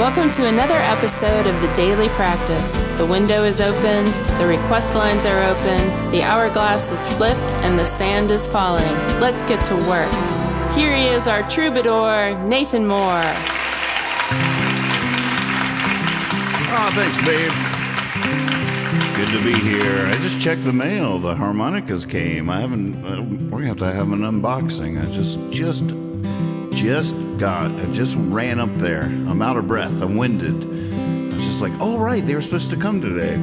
Welcome to another episode of the Daily Practice. The window is open, the request lines are open, the hourglass is flipped, and the sand is falling. Let's get to work. Here he is, our troubadour, Nathan Moore. Oh, thanks, babe. Good to be here. I just checked the mail. The Harmonicas came. We're gonna have to have an unboxing. I just ran up there. I'm out of breath. I'm winded. I was just like, oh, right, they were supposed to come today.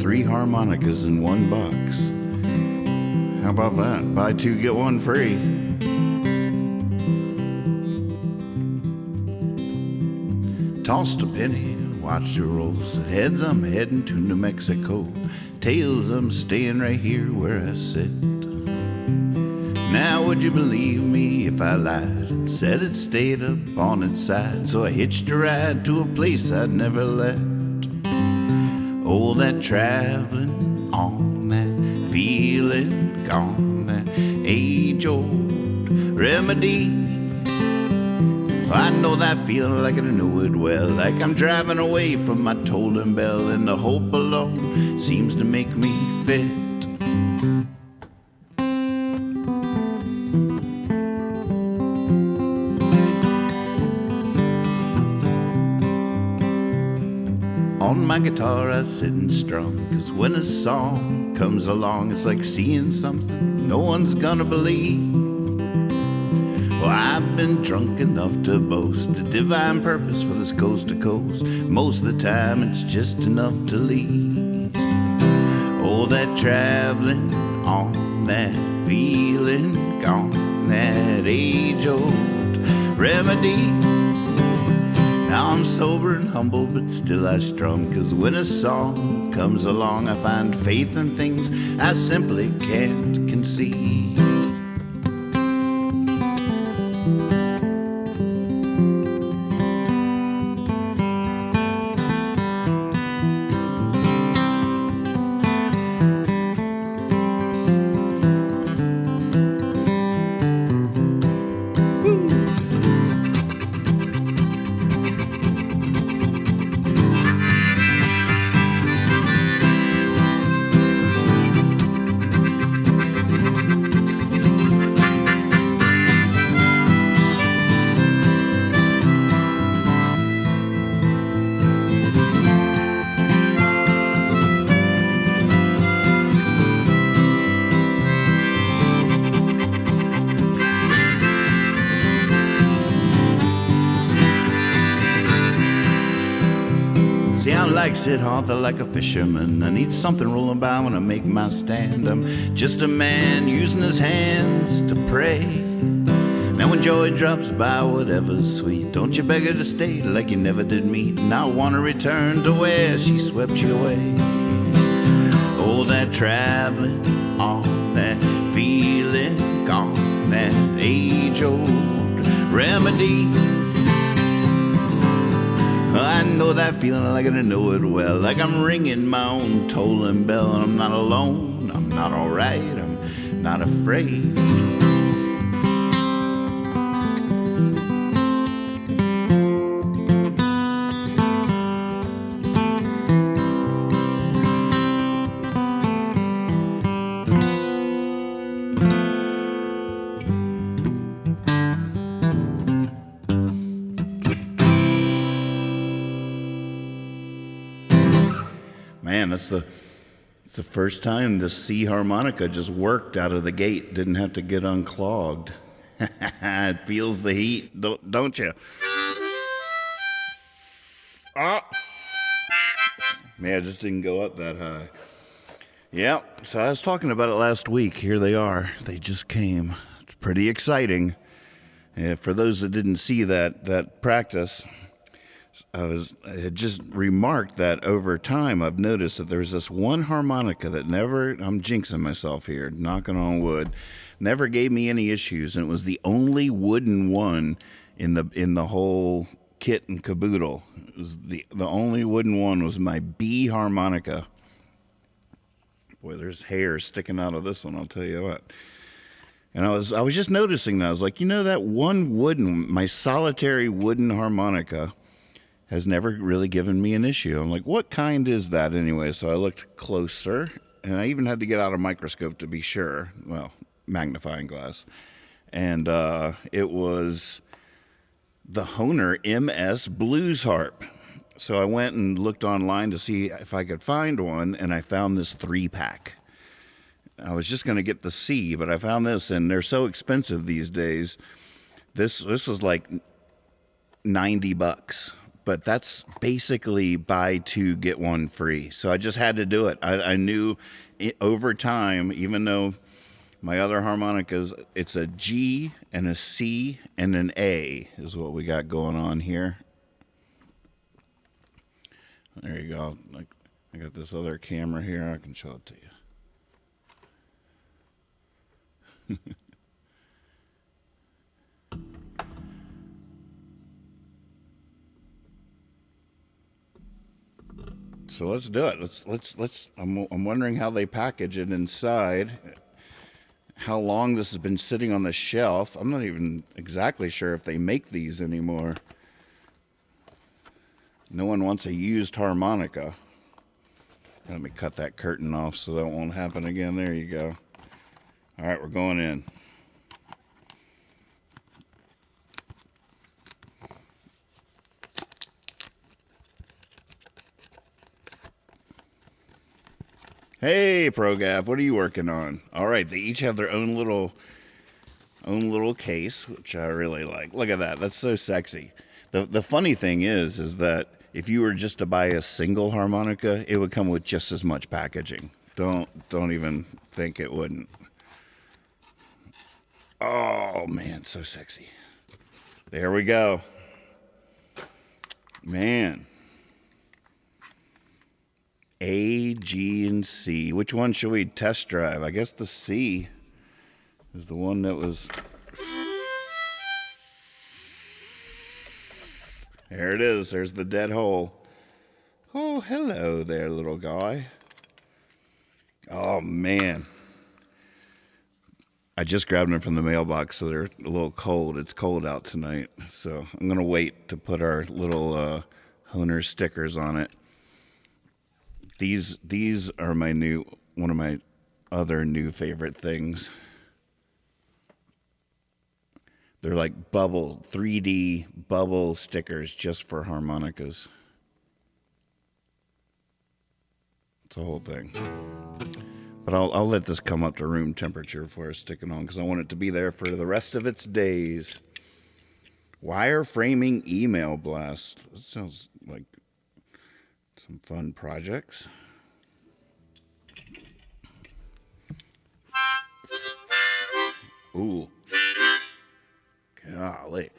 3 harmonicas in one box. How about that? Buy 2, get 1 free. Tossed a penny, watched it roll. Said heads, I'm heading to New Mexico. Tails, I'm staying right here where I sit. Now would you believe me if I lied and said it stayed up on its side? So I hitched a ride to a place I'd never left. Oh, that traveling on, that feeling gone, that age-old remedy. I know that feeling like I know it well, like I'm driving away from my tolling bell, and the hope alone seems to make me fit. On my guitar I sit and strum, 'cause when a song comes along, it's like seeing something no one's gonna believe. Well, I've been drunk enough to boast a divine purpose for this coast to coast. Most of the time it's just enough to leave. Oh, that traveling on, that feeling gone, that age-old remedy. Now I'm sober and humble, but still I strum, 'cause when a song comes along, I find faith in things I simply can't conceive. See, I'm like Sid Arthur, like a fisherman. I need something rolling by when I make my stand. I'm just a man using his hands to pray. Now when joy drops by, whatever's sweet, don't you beg her to stay like you never did meet. And I want to return to where she swept you away. Oh, that traveling on, that feeling gone, that age-old remedy. I know that feeling like I know it well, like I'm ringing my own tolling bell. And I'm not alone, I'm not alright, I'm not afraid. Man, it's the first time the C harmonica just worked out of the gate. Didn't have to get unclogged. It feels the heat, don't you? Oh. Man, it just didn't go up that high. Yeah, so I was talking about it last week. Here they are. They just came. It's pretty exciting. For those that didn't see that practice, I had just remarked that over time I've noticed that there's this one harmonica that never, I'm jinxing myself here, knocking on wood, never gave me any issues, and it was the only wooden one in the whole kit and caboodle. It was the only wooden one was my B harmonica. Boy, there's hair sticking out of this one, I'll tell you what. And I was just noticing that. I was like, that my solitary wooden harmonica has never really given me an issue. I'm like, what kind is that anyway? So I looked closer, and I even had to get out a microscope to be sure. Well, magnifying glass. And it was the Hohner MS Blues Harp. So I went and looked online to see if I could find one, and I found this 3-pack. I was just going to get the C, but I found this, and they're so expensive these days. This was like $90, but that's basically buy 2, get 1 free. So I just had to do it. I knew over time, even though my other harmonicas, it's a G and a C and an A is what we got going on here. There you go. I got this other camera here. I can show it to you. So let's do it. Let's. I'm wondering how they package it inside. How long this has been sitting on the shelf. I'm not even exactly sure if they make these anymore. No one wants a used harmonica. Let me cut that curtain off so that won't happen again. There you go. All right, we're going in. Hey, ProGav, what are you working on? All right, they each have their own little case, which I really like. Look at that. That's so sexy. The funny thing is that if you were just to buy a single harmonica, it would come with just as much packaging. Don't even think it wouldn't. Oh, man, so sexy. There we go. Man. A, G, and C. Which one should we test drive? I guess the C is the one that was... There it is. There's the dead hole. Oh, hello there, little guy. Oh, man. I just grabbed them from the mailbox, so they're a little cold. It's cold out tonight, so I'm going to wait to put our little Hohner stickers on it. These are one of my other new favorite things. They're like 3D bubble stickers just for harmonicas. It's a whole thing. But I'll let this come up to room temperature before I stick it on because I want it to be there for the rest of its days. Wireframing email blast. That sounds like some fun projects. Ooh. Golly.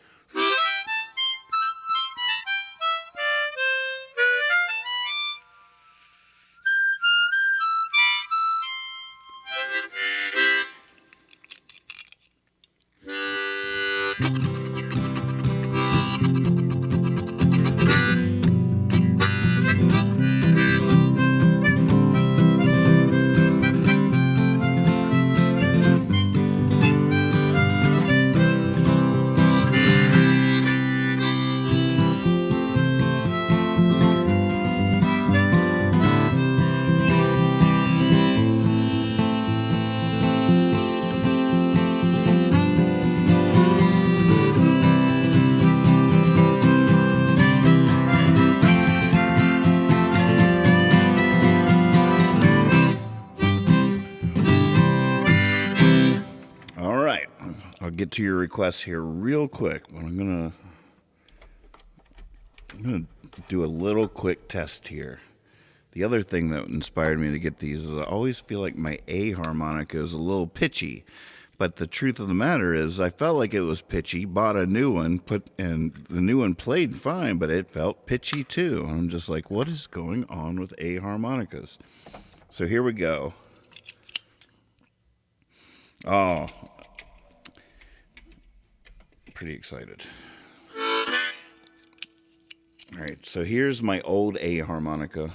Get to your requests here real quick, but I'm gonna do a little quick test here. The other thing that inspired me to get these is I always feel like my A harmonica is a little pitchy, but the truth of the matter is I felt like it was pitchy, bought a new one, and the new one played fine, but it felt pitchy too. I'm just like, what is going on with A harmonicas? So here we go. Oh, pretty excited. All right, so here's my old A harmonica.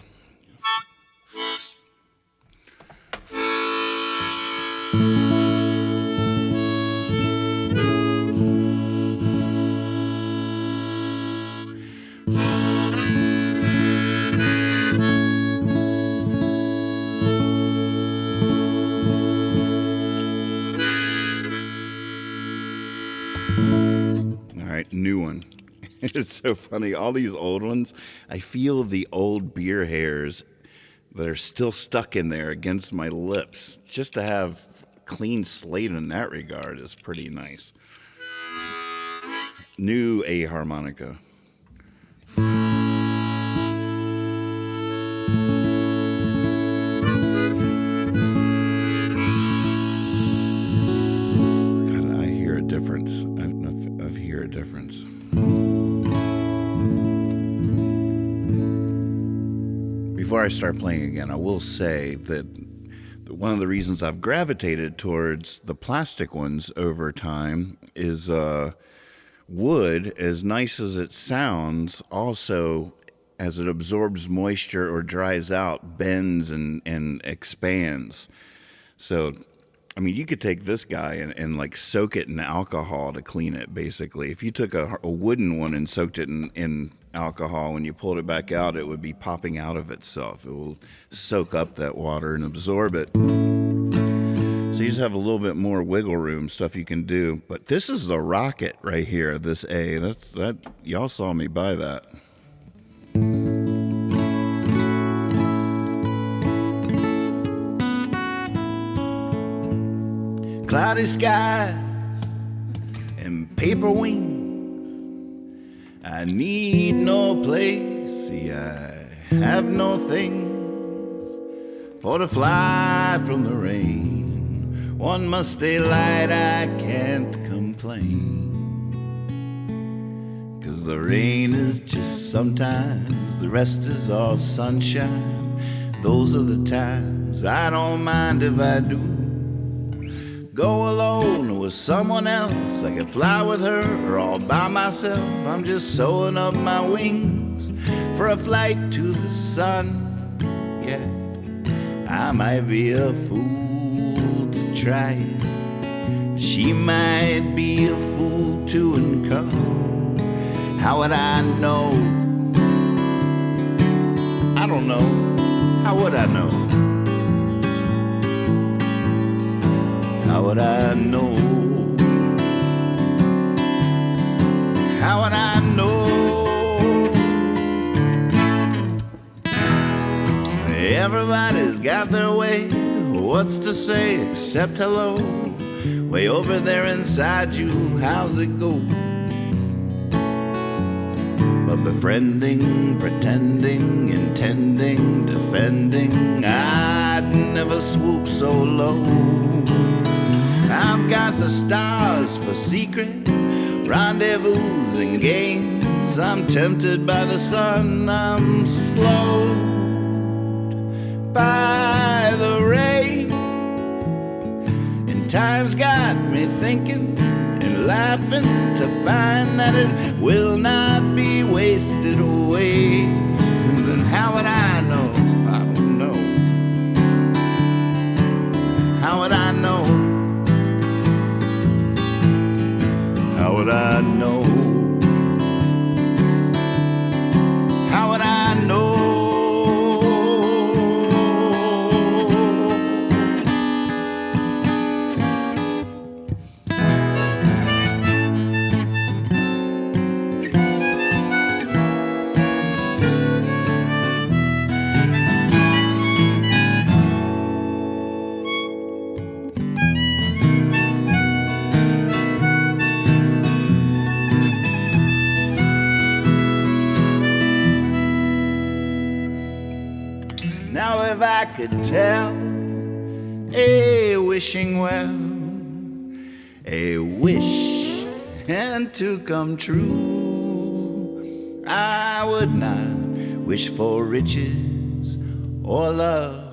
It's so funny. All these old ones, I feel the old beer hairs that are still stuck in there against my lips. Just to have clean slate in that regard is pretty nice. New A harmonica. God, I hear a difference. I hear a difference. Before I start playing again, I will say that one of the reasons I've gravitated towards the plastic ones over time is wood, as nice as it sounds, also as it absorbs moisture or dries out, bends and expands. So, I mean, you could take this guy and like soak it in alcohol to clean it, basically. If you took a wooden one and soaked it in alcohol, when you pulled it back out, it would be popping out of itself. It will soak up that water and absorb it. So you just have a little bit more wiggle room, stuff you can do. But this is the rocket right here, this A. That y'all saw me buy that. Cloudy skies and paper wings. I need no place, see, I have no things for to fly from the rain. One must stay light, I can't complain. 'Cause the rain is just sometimes, the rest is all sunshine. Those are the times I don't mind if I do. Go alone or with someone else, I can fly with her or all by myself. I'm just sewing up my wings for a flight to the sun. Yeah, I might be a fool to try it. She might be a fool to come. How would I know? I don't know. How would I know? How would I know? How would I know? Everybody's got their way. What's to say except hello? Way over there inside you, how's it go? But befriending, pretending, intending, defending, I'd never swoop so low. I've got the stars for secret rendezvous and games. I'm tempted by the sun, I'm slowed by the rain. And time's got me thinking and laughing to find that it will not be wasted away. And then how would I know? I don't know. How would I know? How would I know? How would I know? Now if I could tell a wishing well, a wish and to come true, I would not wish for riches or love.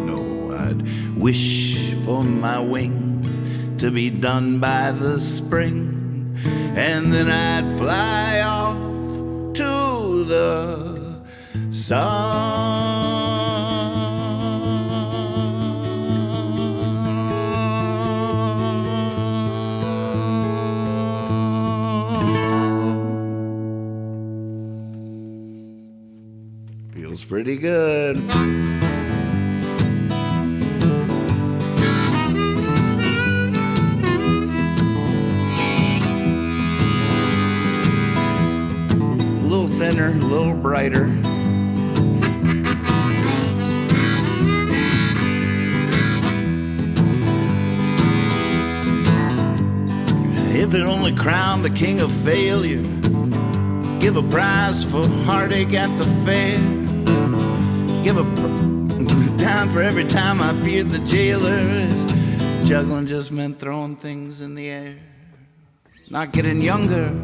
No, I'd wish for my wings to be done by the spring, and then I'd fly off to the sun. Feels pretty good. thinner, a little brighter. If they'd only crown the king of failure, give a prize for heartache at the fair, give a dime for every time I feared the jailer. Juggling just meant throwing things in the air. Not getting younger,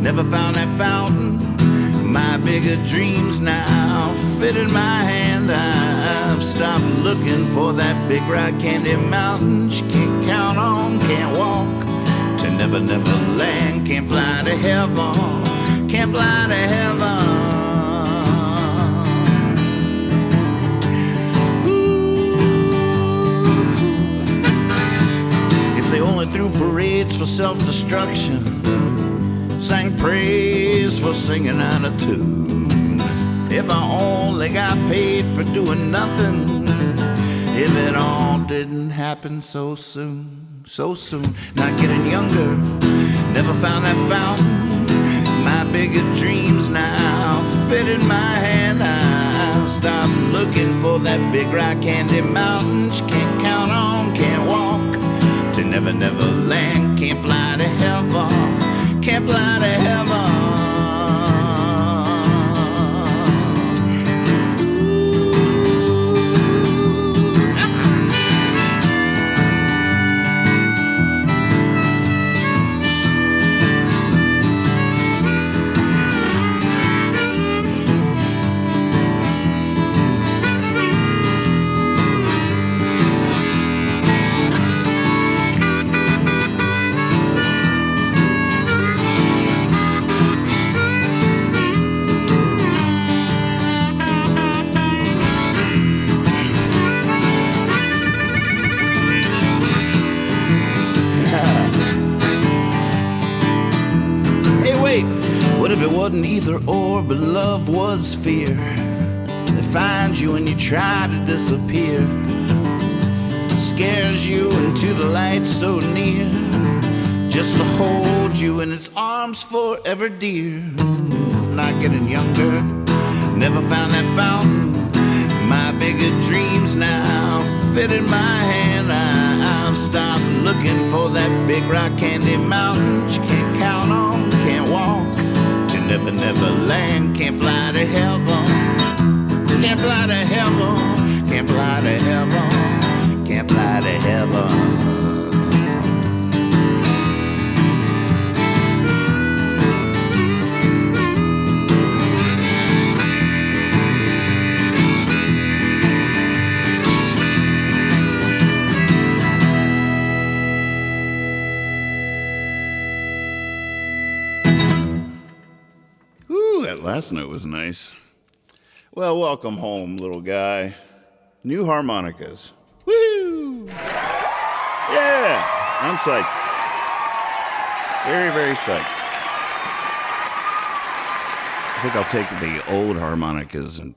never found that fountain. My bigger dreams now fit in my hand. I've stopped looking for that big rock candy mountain. She can't count on, can't walk to Never Never Land. Can't fly to heaven, can't fly to heaven. They only threw parades for self-destruction, sang praise for singing out of tune. If I only got paid for doing nothing, if it all didn't happen so soon, so soon. Not getting younger, never found that fountain. My bigger dreams now fit in my hand. I've stopped looking for that big rock candy mountain. She can't count on, can't walk to Never Never Land. Can't fly to heaven, can't fly to heaven. What if it wasn't either or, but love was fear that finds you when you try to disappear, scares you into the light so near, just to hold you in its arms forever dear. Not getting younger, never found that fountain. My bigger dreams now fit in my hand. I've stopped looking for that big rock candy mountain. She can't count on, can't walk Never Never Land. Can't fly to heaven, can't fly to heaven, can't fly to heaven, can't fly to heaven. Last note was nice. Well, welcome home, little guy. New harmonicas. Woo! Yeah, I'm psyched. Very, very psyched. I think I'll take the old harmonicas and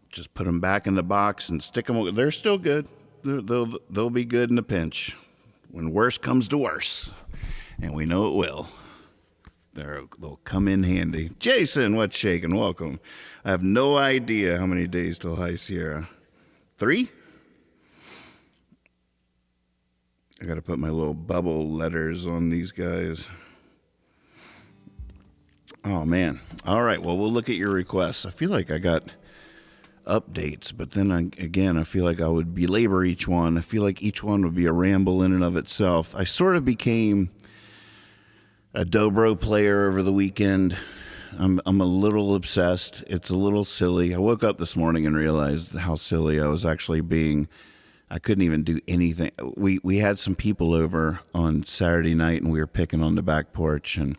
just put them back in the box and stick them. They're still good. They'll be good in a pinch when worse comes to worse, and we know it will. They'll come in handy. Jason, what's shaking? Welcome. I have no idea how many days till High Sierra. 3? I got to put my little bubble letters on these guys. Oh, man. All right, well, we'll look at your requests. I feel like I got updates, but then I feel like I would belabor each one. I feel like each one would be a ramble in and of itself. I sort of became a Dobro player over the weekend. I'm a little obsessed. It's a little silly. I woke up this morning and realized how silly I was actually being. I couldn't even do anything. We had some people over on Saturday night, and we were picking on the back porch, and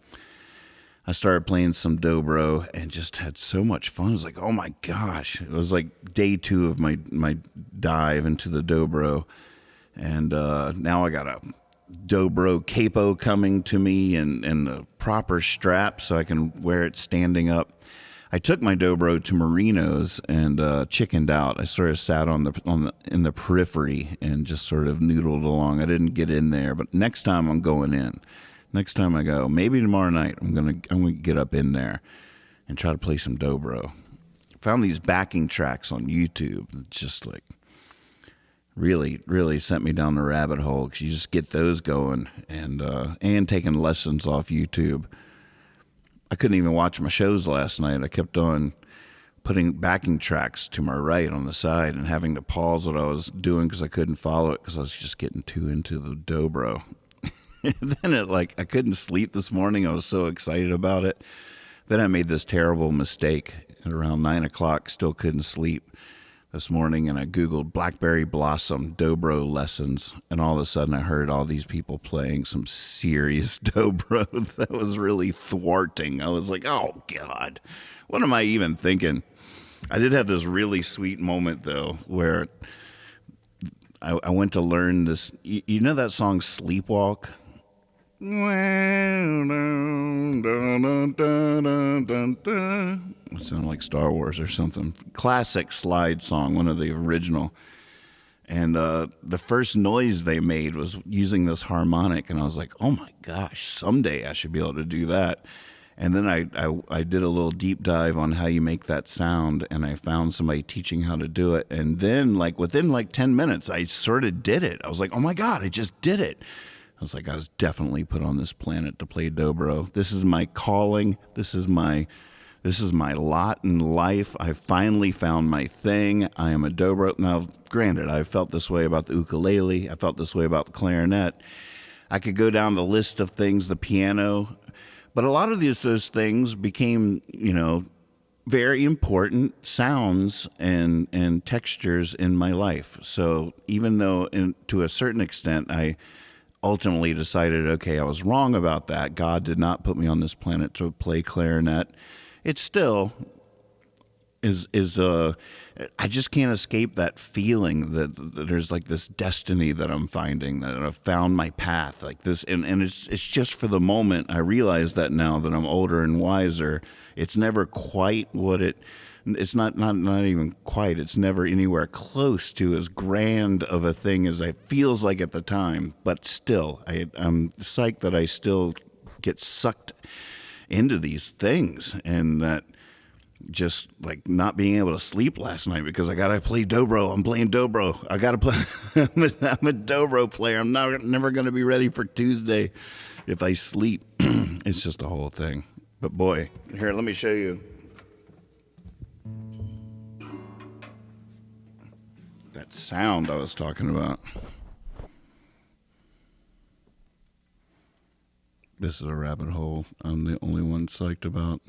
I started playing some Dobro and just had so much fun. I was like, oh my gosh. It was like day 2 of my dive into the Dobro, and now I got a Dobro capo coming to me and a proper strap so I can wear it standing up. I took my Dobro to Marino's and chickened out. I sort of sat in the periphery and just sort of noodled along. I didn't get in there, but next time I'm going in. Next time I go, maybe tomorrow night, I'm gonna get up in there and try to play some dobro. Found these backing tracks on YouTube. It's just like really, really sent me down the rabbit hole, because you just get those going, and taking lessons off YouTube. I couldn't even watch my shows last night. I kept on putting backing tracks to my right on the side and having to pause what I was doing because I couldn't follow it because I was just getting too into the dobro. And then I couldn't sleep this morning. I was so excited about it. Then I made this terrible mistake at around 9 o'clock, still couldn't sleep this morning, and I Googled Blackberry Blossom dobro lessons, and all of a sudden I heard all these people playing some serious dobro that was really thwarting. I was like, oh, God, what am I even thinking? I did have this really sweet moment, though, where I went to learn this. You know that song Sleepwalk? It sounded like Star Wars or something. Classic slide song, one of the original. And the first noise they made was using this harmonic, and I was like, oh my gosh, someday I should be able to do that. And then I did a little deep dive on how you make that sound, and I found somebody teaching how to do it. And then within 10 minutes, I sort of did it. I was like, oh my God, I just did it. I was like, I was definitely put on this planet to play dobro. This is my calling. This is my lot in life. I finally found my thing. I am a dobro. Now, granted, I felt this way about the ukulele. I felt this way about the clarinet. I could go down the list of things, the piano. But a lot of those things became, very important sounds and textures in my life. So even though to a certain extent I ultimately decided, okay, I was wrong about that. God did not put me on this planet to play clarinet. It still is I just can't escape that feeling that there's this destiny that I'm finding, that I've found my path like this. And it's just for the moment. I realize that now that I'm older and wiser, it's never quite it's not even quite. It's never anywhere close to as grand of a thing as it feels like at the time. But still, I'm psyched that I still get sucked into these things, and that just not being able to sleep last night because I gotta play dobro. I'm playing dobro. I gotta play. I'm a dobro player. I'm never gonna be ready for Tuesday if I sleep. It's just a whole thing. But boy, here, let me show you. That sound I was talking about. This is a rabbit hole I'm the only one psyched about.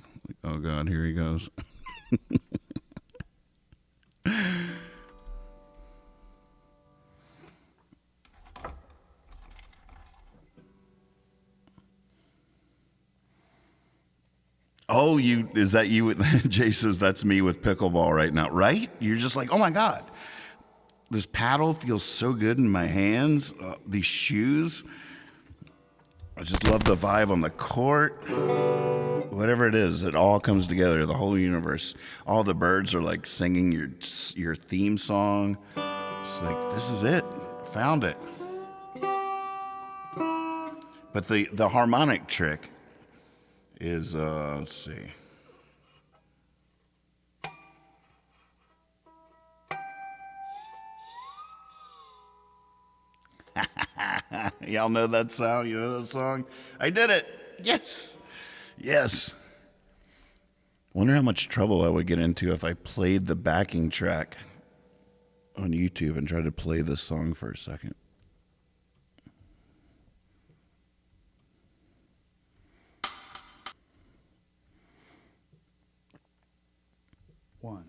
Oh, God, here he goes. Oh, is that you? Jay says that's me with pickleball right now, right? You're just like, oh my God, this paddle feels so good in my hands. These shoes, I just love the vibe on the court. Whatever it is, it all comes together. The whole universe. All the birds are singing your theme song. It's this is it. Found it. But the harmonic trick is, let's see. Y'all know that sound? You know that song? I did it. Yes. Yes. Wonder how much trouble I would get into if I played the backing track on YouTube and tried to play this song for a second. One.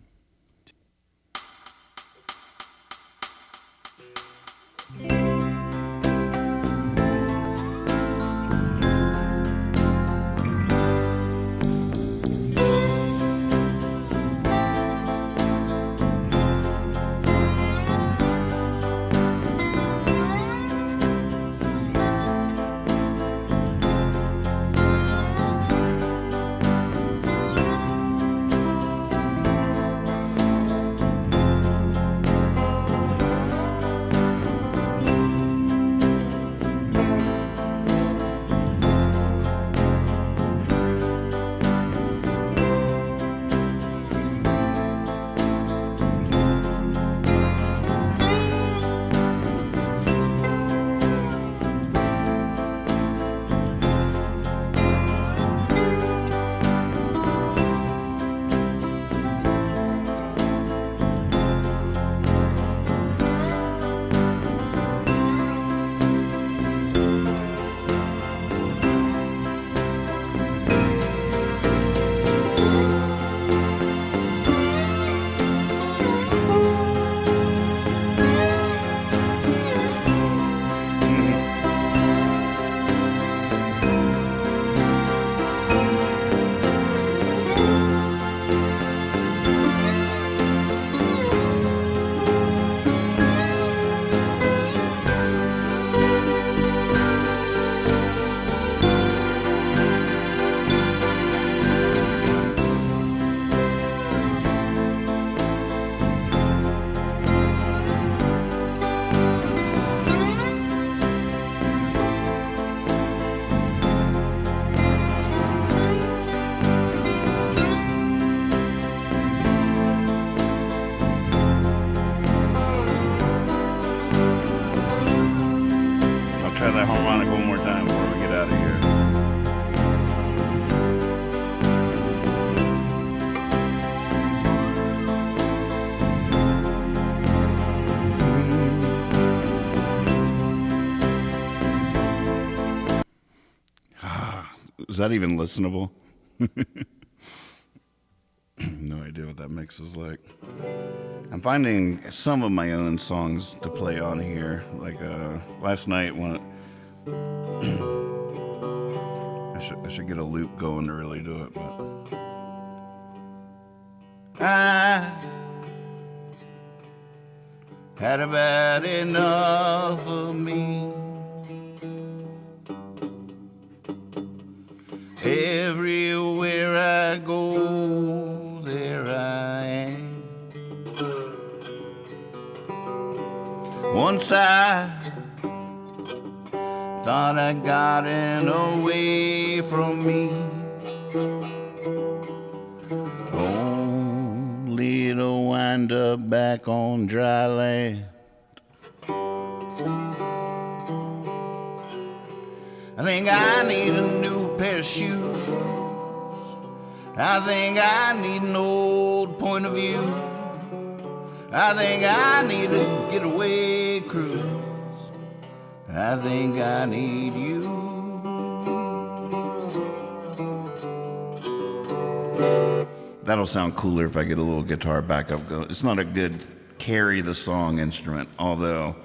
Is that even listenable? No idea what that mix is like. I'm finding some of my own songs to play on here. Like last night when I should get a loop going to really do it, but I had about enough of me. Everywhere I go, there I am. Once I thought I'd gotten away from me, only to wind up back on dry land. I think I need a new pair of shoes. I think I need an old point of view. I think I need a getaway cruise. I think I need you. That'll sound cooler if I get a little guitar backup going. It's not a good carry the song instrument, although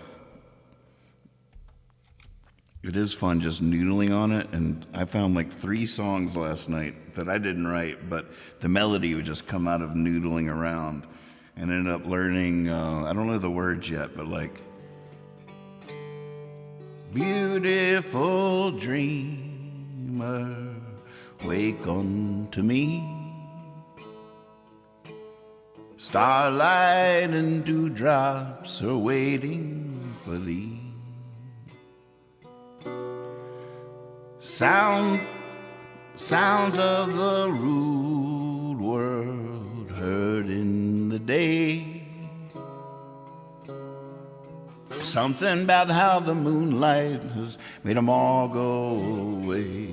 it is fun just noodling on it. And I found like 3 songs last night that I didn't write, but the melody would just come out of noodling around, and ended up learning, I don't know the words yet, but like, beautiful dreamer, wake unto me. Starlight and dewdrops are waiting for thee. Sounds of the rude world heard in the day. Something about how the moonlight has made them all go away.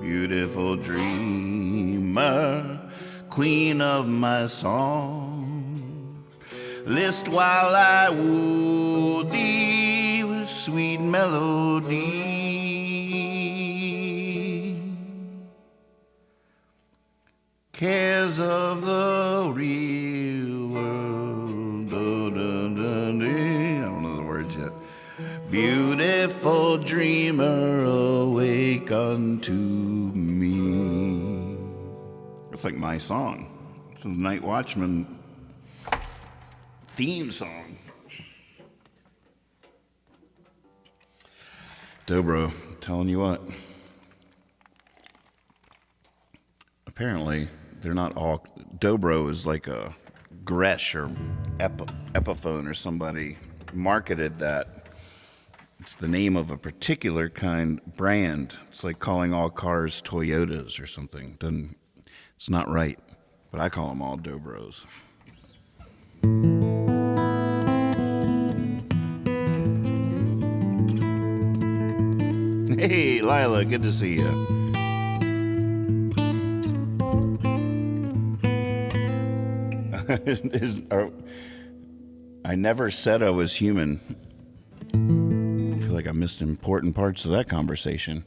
Beautiful dreamer, queen of my song, list while I woo thee with sweet melody. Cares of the real world, I don't know the words yet. Beautiful dreamer, awake unto me. It's like my song. It's the Night Watchman theme song. Dobro, telling you what. Apparently, they're not all. Dobro is like a Gresh or Epiphone or somebody marketed that. It's the name of a particular brand. It's like calling all cars Toyotas or something. It's not right, but I call them all Dobros. Hey, Lila, good to see you. I never said I was human. I feel like I missed important parts of that conversation.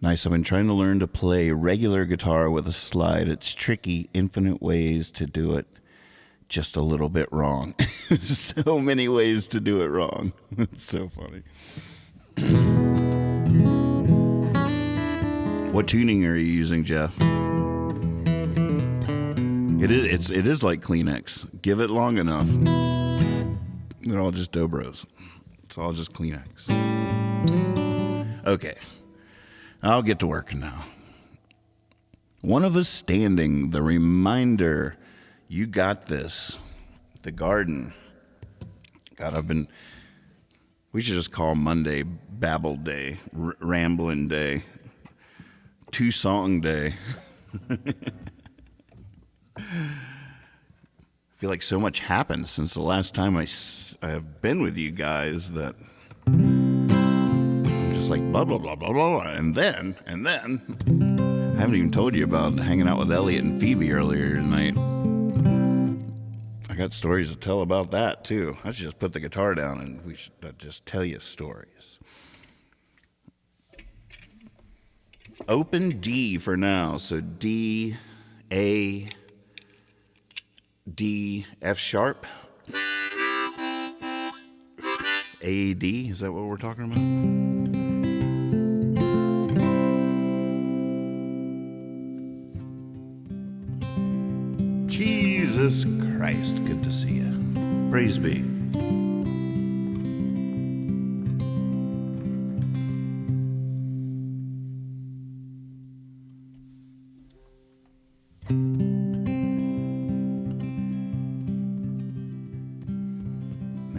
Nice. I've been trying to learn to play regular guitar with a slide. It's tricky, infinite ways to do it just a little bit wrong. So many ways to do it wrong. It's so funny. What tuning are you using, Jeff? It is like Kleenex. Give it long enough. They're all just Dobros. It's all just Kleenex. Okay. I'll get to work now. One of us standing, the reminder, you got this. The garden. God, we should just call Monday Babble Day, Rambling Day, 2-song day. I feel like so much happened since the last time I have been with you guys that I'm just like blah, blah, blah, blah, blah, and then, I haven't even told you about hanging out with Elliot and Phoebe earlier tonight. I got stories to tell about that, too. I should just put the guitar down and we should just tell you stories. Open D for now. So D, A, D, F sharp. A, D, is that what we're talking about? Jesus Christ, good to see you. Praise be.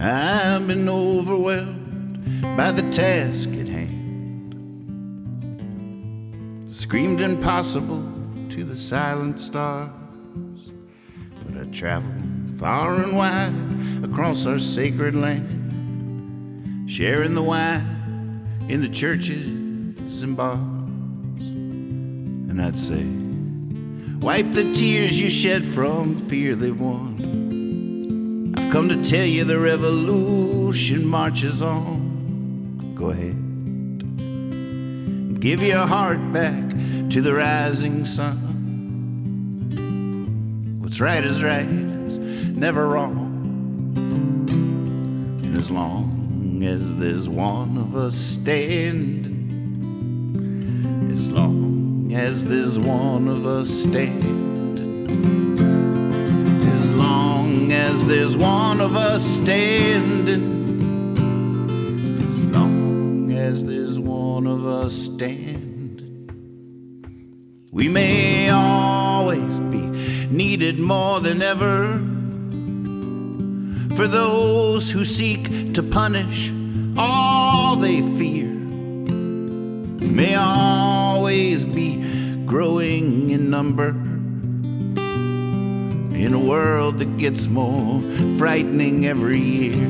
I've been overwhelmed by the task at hand. Screamed impossible to the silent stars. But I traveled far and wide across our sacred land, sharing the wine in the churches and bars. And I'd say, wipe the tears you shed from fear they've won. I've come to tell you the revolution marches on. Go ahead, give your heart back to the rising sun. What's right is right, it's never wrong. And as long as there's one of us standing, as long as there's one of us standing, as long as there's one of us standing, as long as there's one of us standing, we may always be needed more than ever for those who seek to punish all they fear. We may always be growing in number in a world that gets more frightening every year.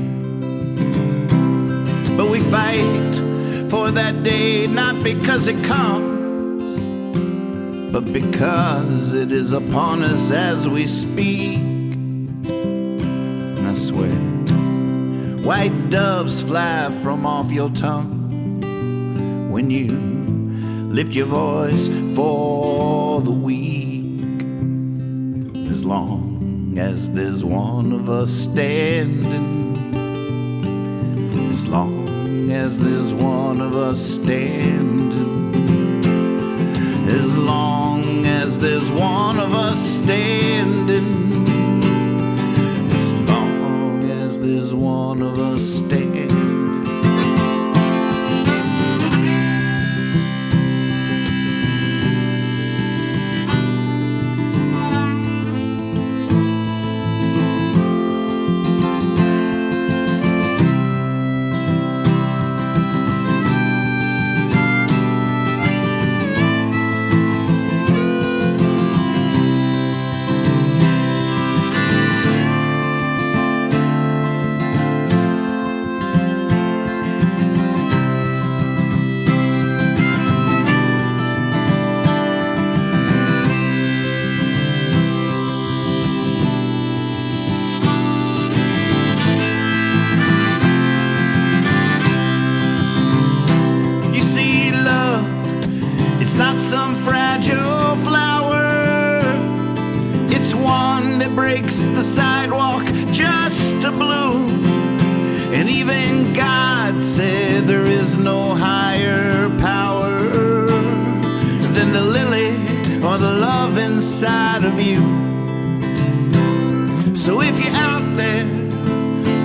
But we fight for that day not because it comes, but because it is upon us as we speak. And I swear, white doves fly from off your tongue when you lift your voice for the weak. As long as there's one of us standing, as long as there's one of us standing, as long as there's one of us standing, as long as there's one of us standing. It's not some fragile flower, it's one that breaks the sidewalk just to bloom. And even God said there is no higher power than the lily or the love inside of you. So if you're out there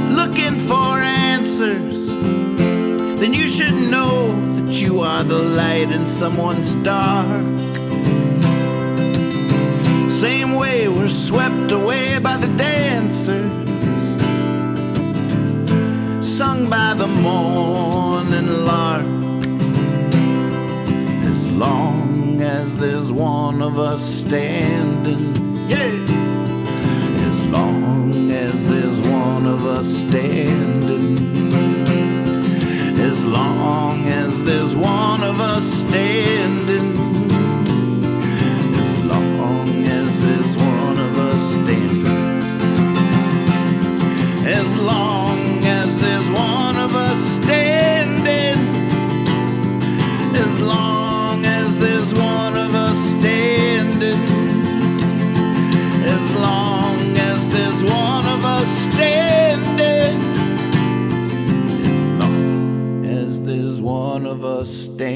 looking for answers, then you should know that you are the light in someone's dark. Same way we're swept away by the dancers, sung by the morning lark. As long as there's one of us standing, yeah. As long as there's one of us standing, as long as there's one of us standing, as long as there's one of us standing.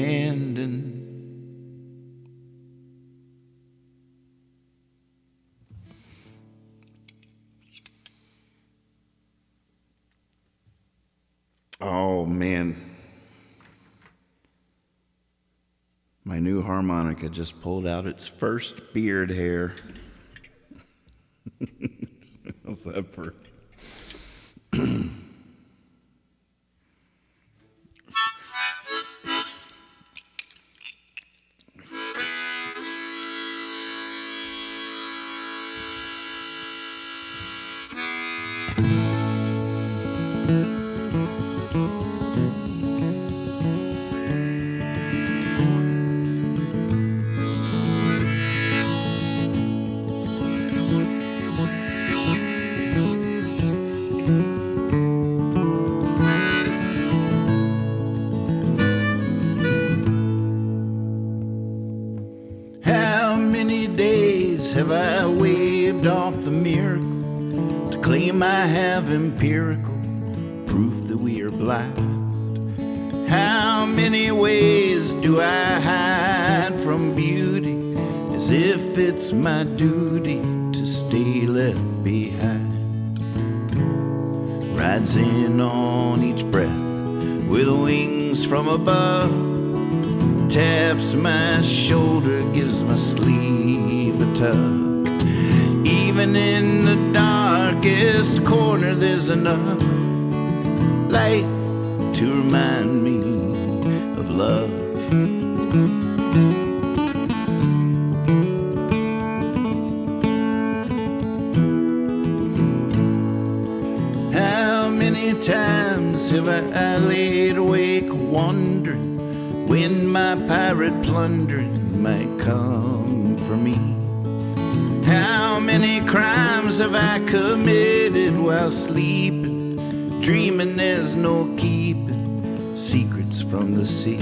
standing. Oh, man. My new harmonica just pulled out its first beard hair. How's that for? How many days have I waved off the miracle to claim I have empirical proof that we are blind? How many ways do I hide from beauty as if it's my duty to stay left behind? Rides in on each breath with wings from above, taps my shoulder, gives my sleeve a tug. Even in the darkest corner there's enough light to remind me of love. How many times have I laid awake wondering when my pirate plundering might come for me? How many crimes have I committed while sleeping, dreaming there's no keeping secrets from the sea?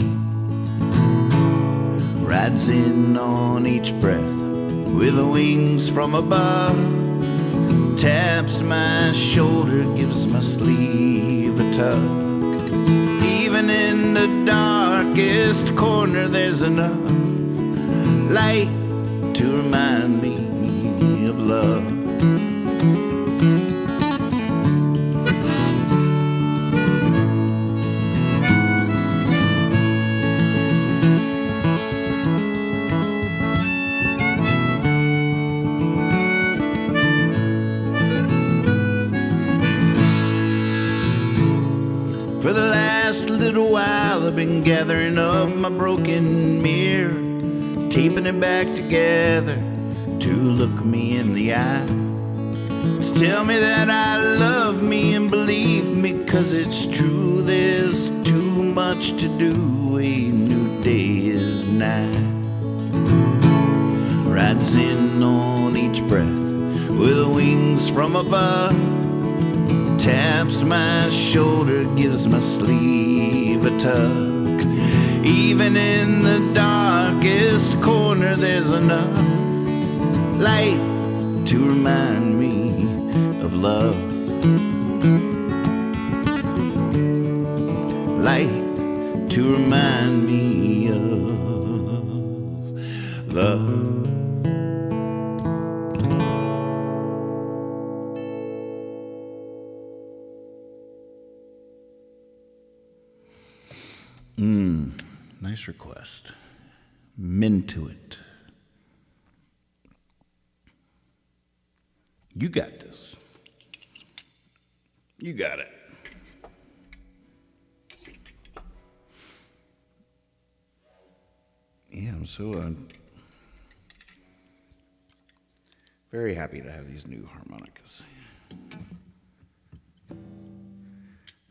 Rides in on each breath with wings from above, taps my shoulder, gives my sleeve a tug. Even in the darkest corner there's enough light to remind me of love. For the last little while I've been gathering up my broken mirror, taping it back together to look me in the eye, to tell me that I love me and believe me, 'cause it's true there's too much to do, a new day is nigh. Rides in on each breath with wings from above, taps my shoulder, gives my sleeve a tug. Even in the darkest corner there's enough light to remind me of love. Light to remind me of love. Nice request. Mintuit. You got this. You got it. Yeah, I'm so very happy to have these new harmonicas.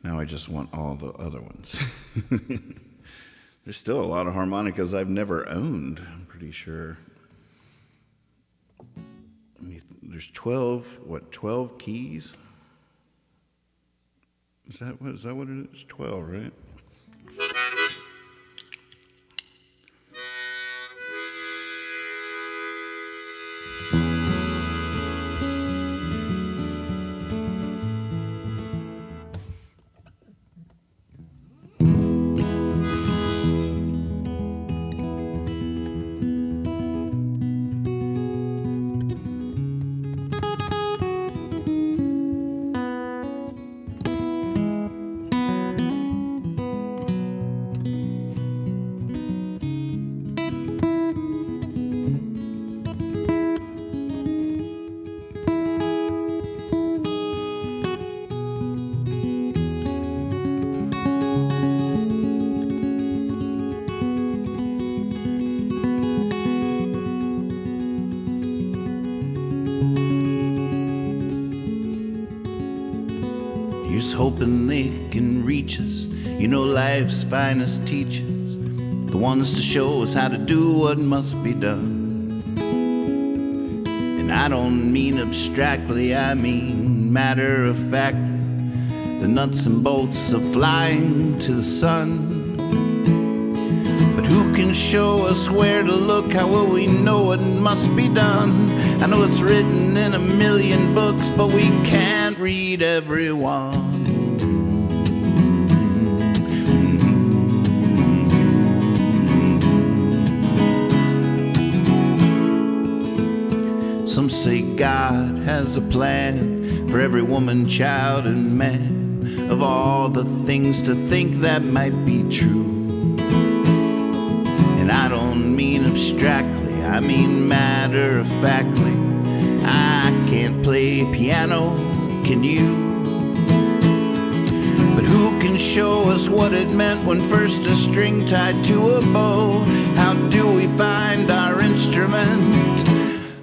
Now I just want all the other ones. There's still a lot of harmonicas I've never owned, I'm pretty sure. I mean, there's 12 keys? Is that what it is? 12, right? hoping they can reach us. You know life's finest teachers, the ones to show us how to do what must be done. And I don't mean abstractly, I mean matter of factly. The nuts and bolts of flying to the sun. But who can show us where to look? How will we know what must be done? I know it's written in a million books, but we can't read every one. Some say God has a plan for every woman, child, and man, of all the things to think that might be true. And I don't mean abstractly, I mean matter-of-factly. I can't play piano, can you? But who can show us what it meant when first a string tied to a bow? How do we find our instrument?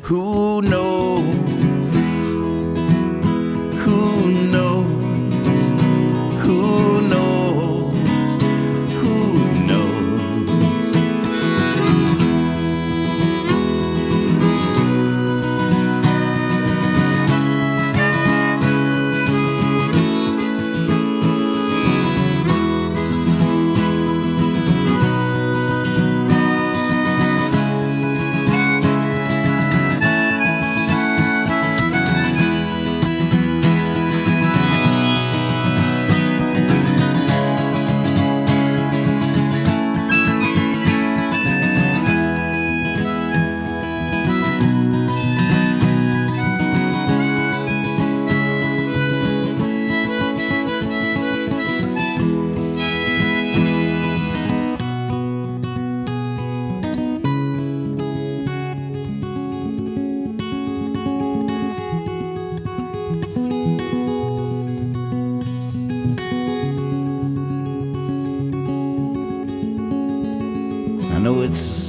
Who knows? Who knows? Who knows? Who knows?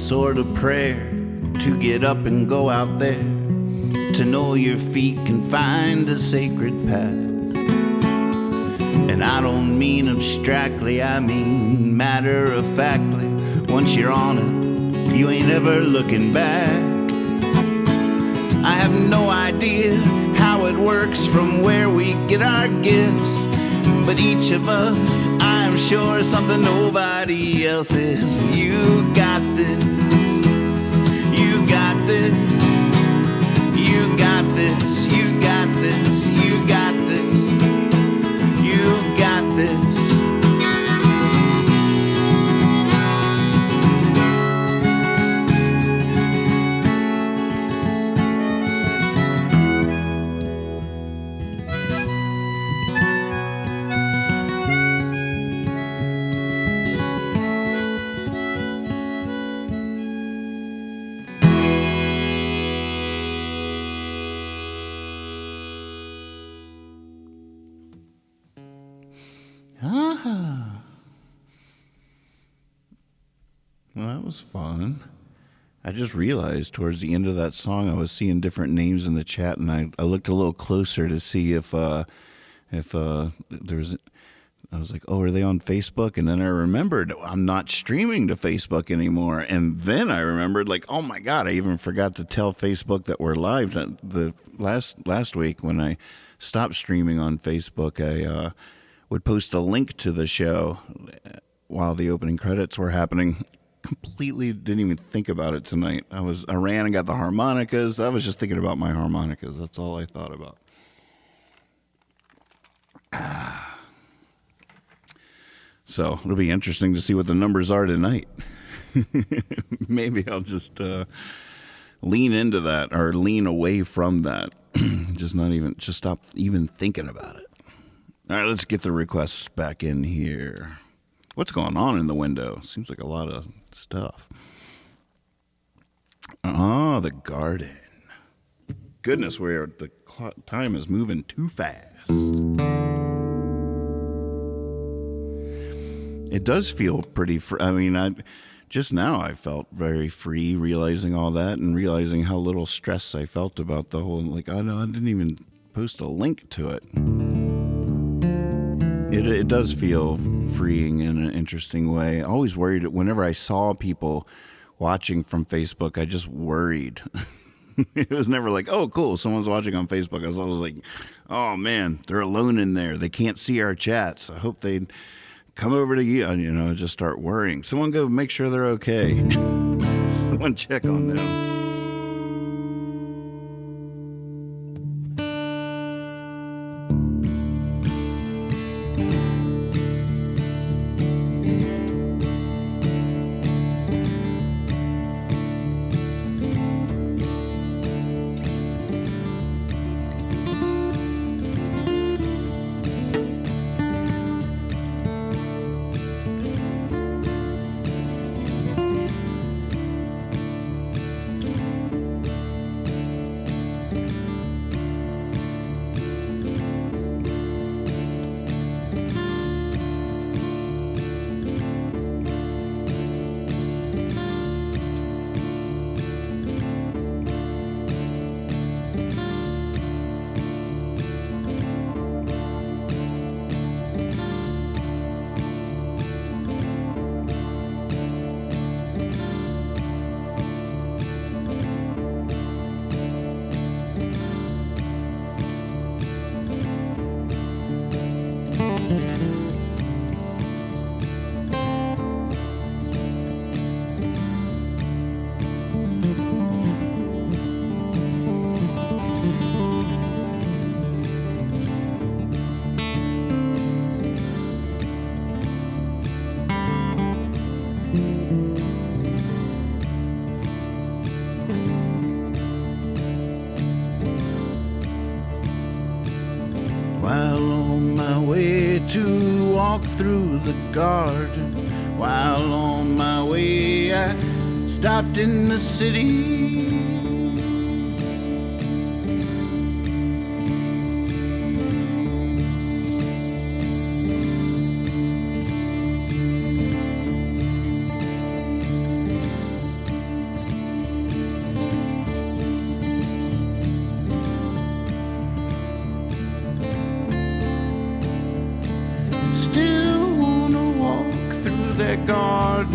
Sort of prayer to get up and go out there, to know your feet can find a sacred path. And I don't mean abstractly, I mean matter-of-factly. Once you're on it, you ain't ever looking back. I have no idea how it works from where we get our gifts, but each of us, I'm sure, something nobody else is. You got this. You got this. You got this. You got this. You got this. You got this. Well, that was fun. I just realized towards the end of that song I was seeing different names in the chat, and I looked a little closer to see if there was. I was like, oh, are they on Facebook? And then I remembered I'm not streaming to Facebook anymore. And then I remembered, like, oh my God, I even forgot to tell Facebook that we're live. The last week when I stopped streaming on Facebook, I would post a link to the show while the opening credits were happening. Completely didn't even think about it tonight. I ran and got the harmonicas. I was just thinking about my harmonicas. That's all I thought about. So it'll be interesting to see what the numbers are tonight. Maybe I'll just lean into that or lean away from that. Just stop even thinking about it. All right, let's get the requests back in here. What's going on in the window? Seems like a lot of stuff. Oh, the garden. Goodness, the time is moving too fast. It does feel pretty free. I mean, just now I felt very free realizing all that and realizing how little stress I felt about the whole, like, I didn't even post a link to it. It does feel freeing in an interesting way. I always worried whenever I saw people watching from Facebook, I just worried. It was never like, oh, cool, someone's watching on Facebook. I was always like, oh, man, they're alone in there. They can't see our chats. I hope they come over to you, just start worrying. Someone go make sure they're okay. Someone check on them. Through the garden, while on my way I stopped in the city.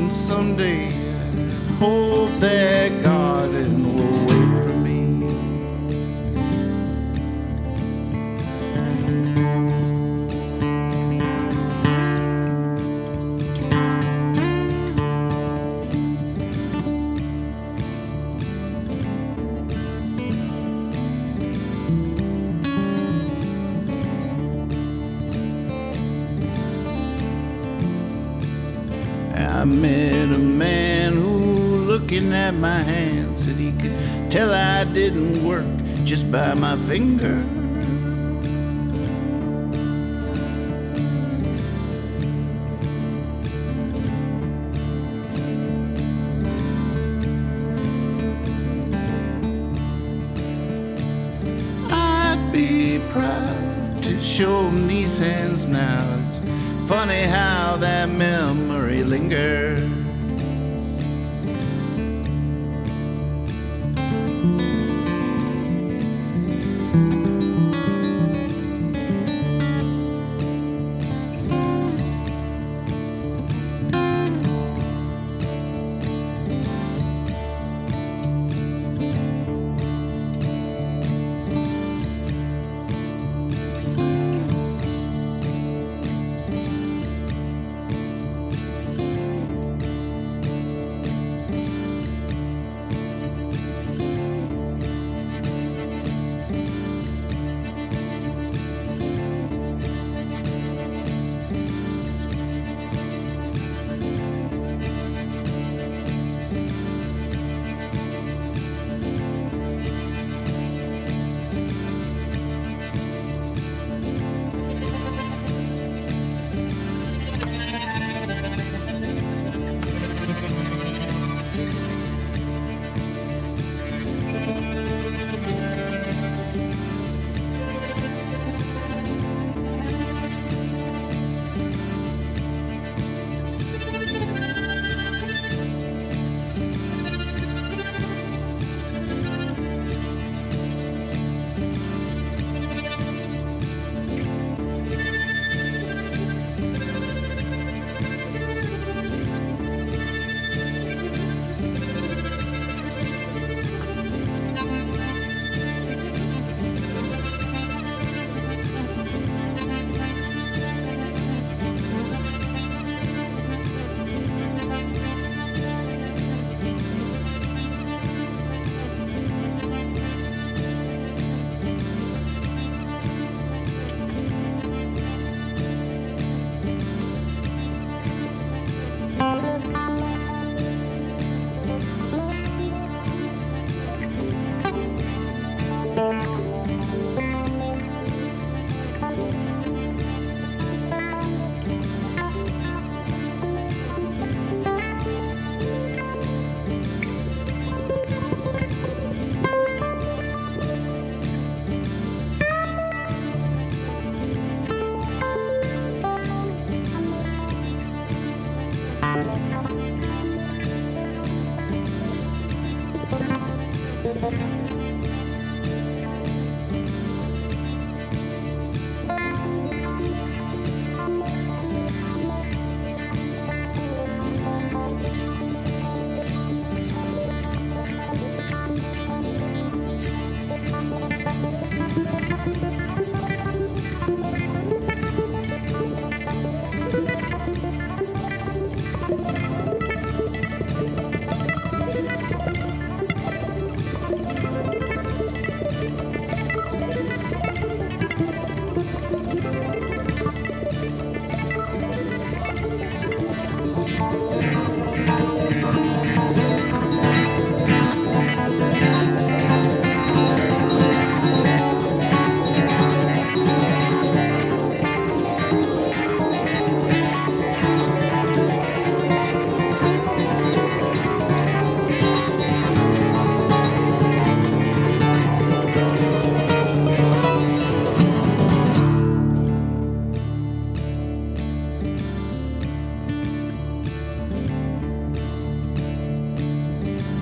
Someday I hope that garden will wait for me. I met a man who, looking at my hand, said he could tell I didn't work just by my finger. I'd be proud to show him these hands now. It's funny how that memory lingers.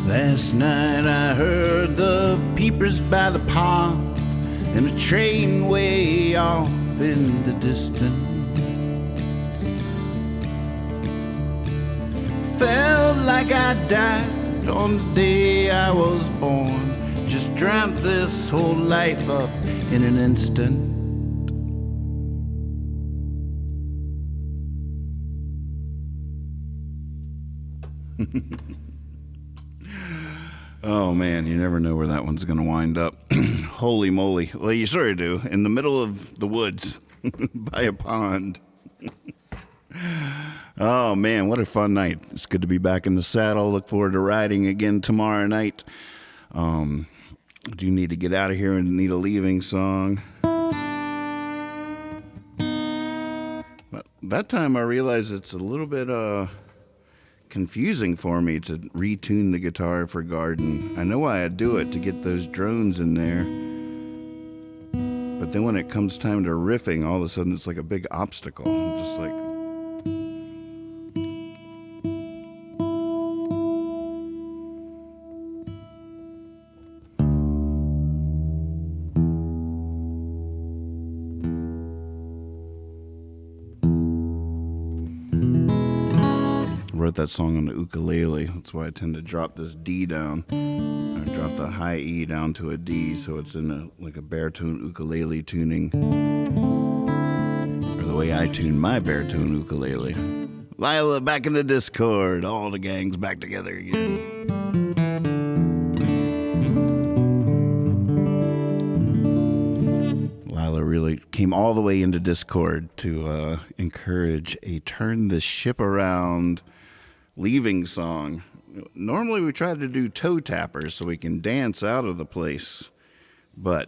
Last night I heard the peepers by the pond and a train way off in the distance. Felt like I died on the day I was born. Just dreamt this whole life up in an instant. Oh man, you never know where that one's going to wind up. Holy moly. Well, you sort of do. In the middle of the woods by a pond. Oh man, what a fun night. It's good to be back in the saddle. Look forward to riding again tomorrow night. Do you need to get out of here and need a leaving song? But that time I realized it's a little bit confusing for me to retune the guitar for Garden. I know why I do it, to get those drones in there. But then when it comes time to riffing, all of a sudden it's like a big obstacle. I'm just like... wrote that song on the ukulele. That's why I tend to drop this D down. I drop the high E down to a D, so it's in like a baritone ukulele tuning, or the way I tune my baritone ukulele. Lila back in the Discord. All the gang's back together again. Lila really came all the way into Discord to encourage a turn the ship around leaving song. Normally we try to do toe tappers so we can dance out of the place, but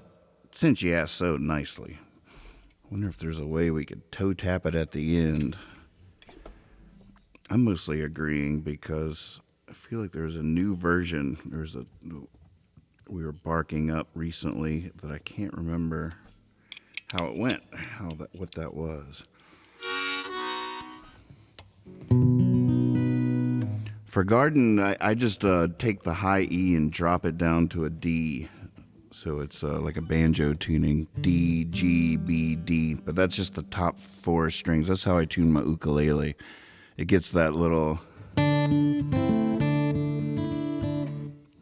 since you asked so nicely, I wonder if there's a way we could toe tap it at the end. I'm mostly agreeing because I feel like there's a new version. We were barking up recently that I can't remember how it went, what that was. For Garden, I just take the high E and drop it down to a D. So it's like a banjo tuning, D, G, B, D. But that's just the top four strings. That's how I tune my ukulele. It gets that little...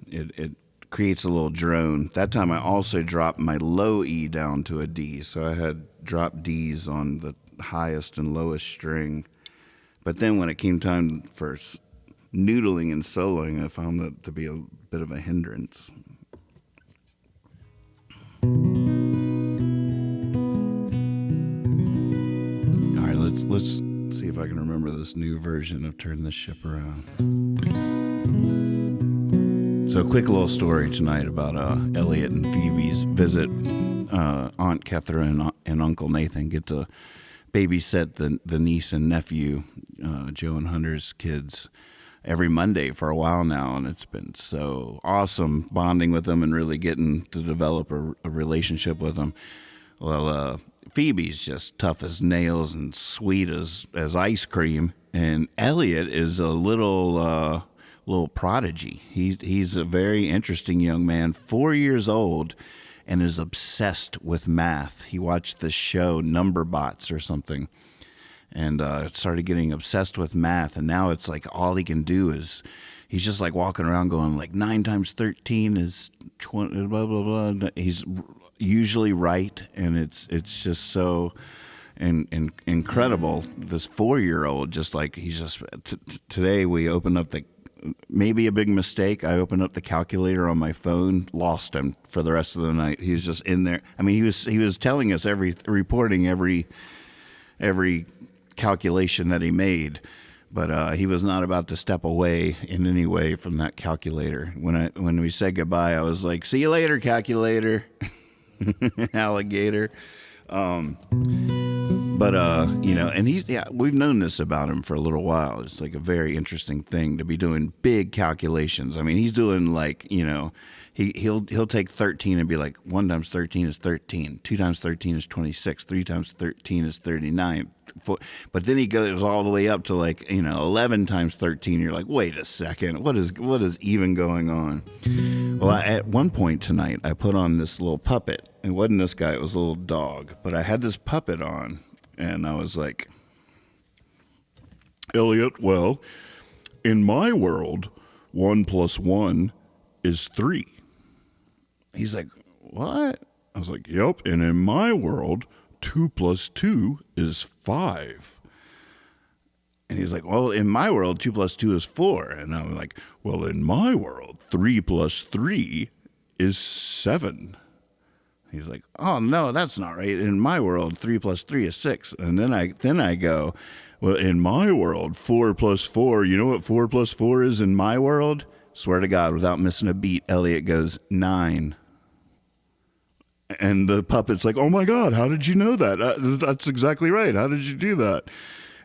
It creates a little drone. That time I also dropped my low E down to a D. So I had drop Ds on the highest and lowest string. But then when it came time for noodling and soloing, I found that to be a bit of a hindrance. All right, let's see if I can remember this new version of Turn the Ship Around. So a quick little story tonight about Elliot and Phoebe's visit. Aunt Catherine and Uncle Nathan get to babysit the niece and nephew, Joe and Hunter's kids, every Monday for a while now, and it's been so awesome bonding with them and really getting to develop a relationship with them. Well, Phoebe's just tough as nails and sweet as ice cream, and Elliot is a little little prodigy. He's a very interesting young man, 4 years old, and is obsessed with math. He watched this show, Number Bots or something, and started getting obsessed with math. And now it's like all he can do is he's just like walking around going like 9 times 13 is 20, blah, blah, blah. He's usually right, and it's just so incredible. This 4-year-old, just like he's just today we opened up maybe a big mistake. I opened up the calculator on my phone, lost him for the rest of the night. He was just in there. I mean, he was telling us reporting every calculation that he made, but he was not about to step away in any way from that calculator. When we said goodbye, I was like, "See you later, calculator." Alligator. But and we've known this about him for a little while. It's like a very interesting thing to be doing big calculations. I mean, he's doing like, he'll take 13 and be like, 1 times 13 is 13, 2 times 13 is 26, 3 times 13 is 39. But then he goes all the way up to like, 11 times 13. You're like, wait a second, what is even going on? Well, at one point tonight, I put on this little puppet. It wasn't this guy, it was a little dog. But I had this puppet on, and I was like, Elliot, well, in my world, 1 + 1 is 3. He's like, what? I was like, yep, and in my world, 2 + 2 is 5. And he's like, well, in my world, 2 + 2 is 4. And I'm like, well, in my world, 3 + 3 is 7. He's like, oh, no, that's not right. In my world, 3 + 3 is 6. And then I go, well, in my world, 4 + 4, you know what 4 + 4 is in my world? Swear to God, without missing a beat, Elliot goes, 9. And the puppet's like, oh, my God, how did you know that? That's exactly right. How did you do that?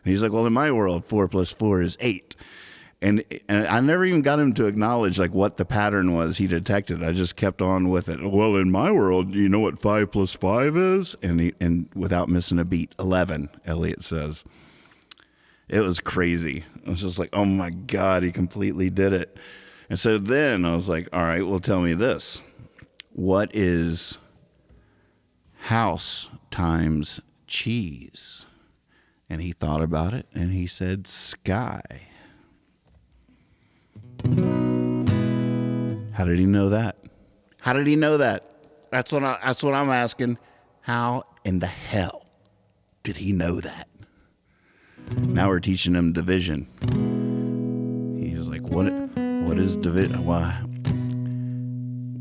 And he's like, well, in my world, 4 + 4 is 8. And I never even got him to acknowledge like what the pattern was he detected. I just kept on with it. Well, in my world, you know what 5 + 5 is? And without missing a beat, 11, Elliot says. It was crazy. I was just like, oh, my God, he completely did it. And so then I was like, all right, well, tell me this. What is house times cheese? And he thought about it, and he said sky. How did he know that? How did he know that? That's what I'm asking. How in the hell did he know that? Now we're teaching him division. He's like, what is division? Why?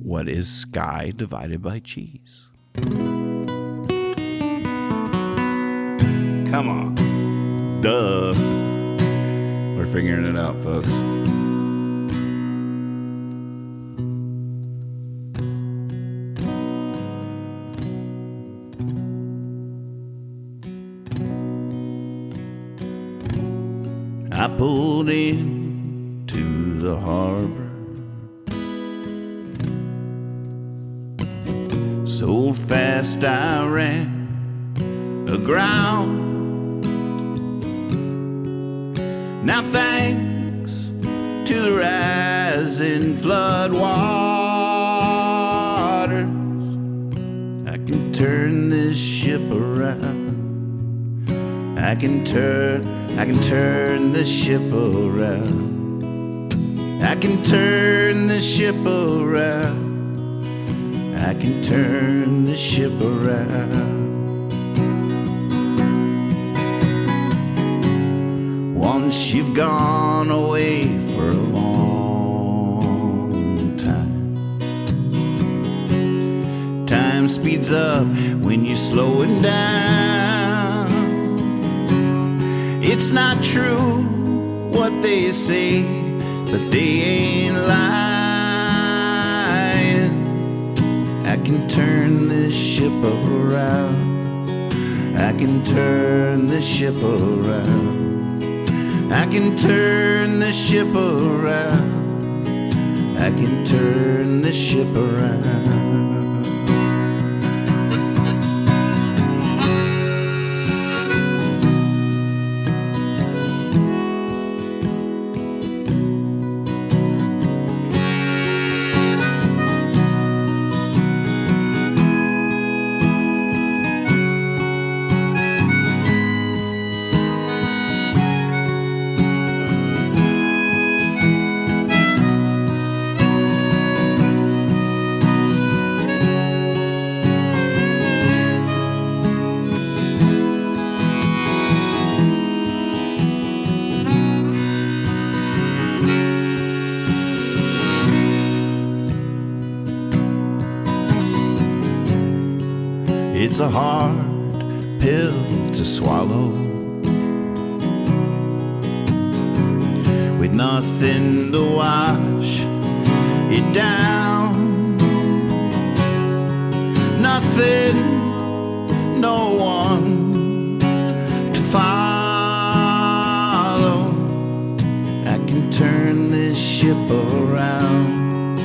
What is sky divided by cheese? Come on. Duh. We're figuring it out, folks. I pulled in to the harbor, so fast I ran aground. Now thanks to the rising flood waters, I can turn this ship around. I can turn this ship around. I can turn this ship around. I can turn this ship around. Once you've gone away for a long time, time speeds up when you're slowing down. It's not true what they say, but they ain't lying. I can turn this ship around. I can turn this ship around. I can turn this ship around. I can turn this ship around. It's a hard pill to swallow, with nothing to wash it down. Nothing, no one to follow. I can turn this ship around.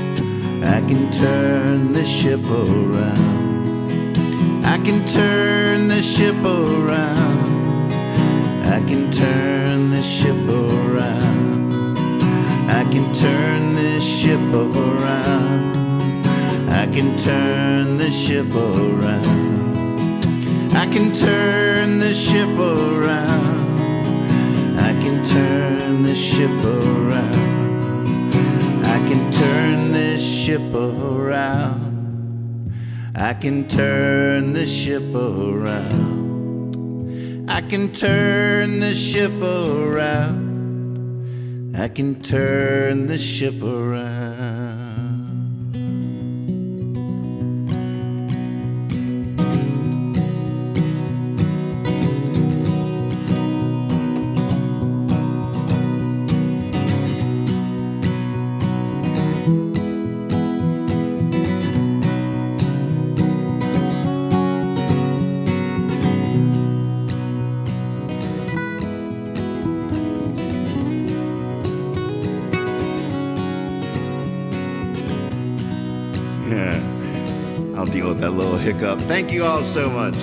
I can turn this ship around. I can turn this ship around. I can turn this ship around. I can turn this ship around. I can turn this ship around. I can turn this ship around. I can turn this ship around. I can turn this ship around. I can turn this ship around. I can turn this ship around. I can turn this ship around. I'll deal with that little hiccup. Thank you all so much.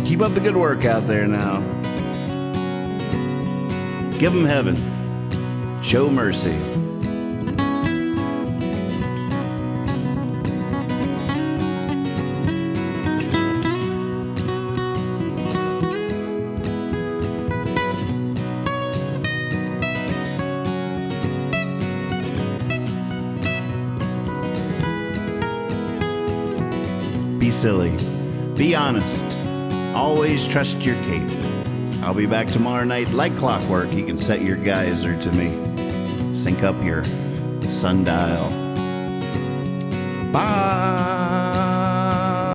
Keep up the good work out there now. Give them heaven. Show mercy. Be silly. Be honest. Always trust your cape. I'll be back tomorrow night like clockwork. You can set your geyser to me. Sync up your sundial. Bye.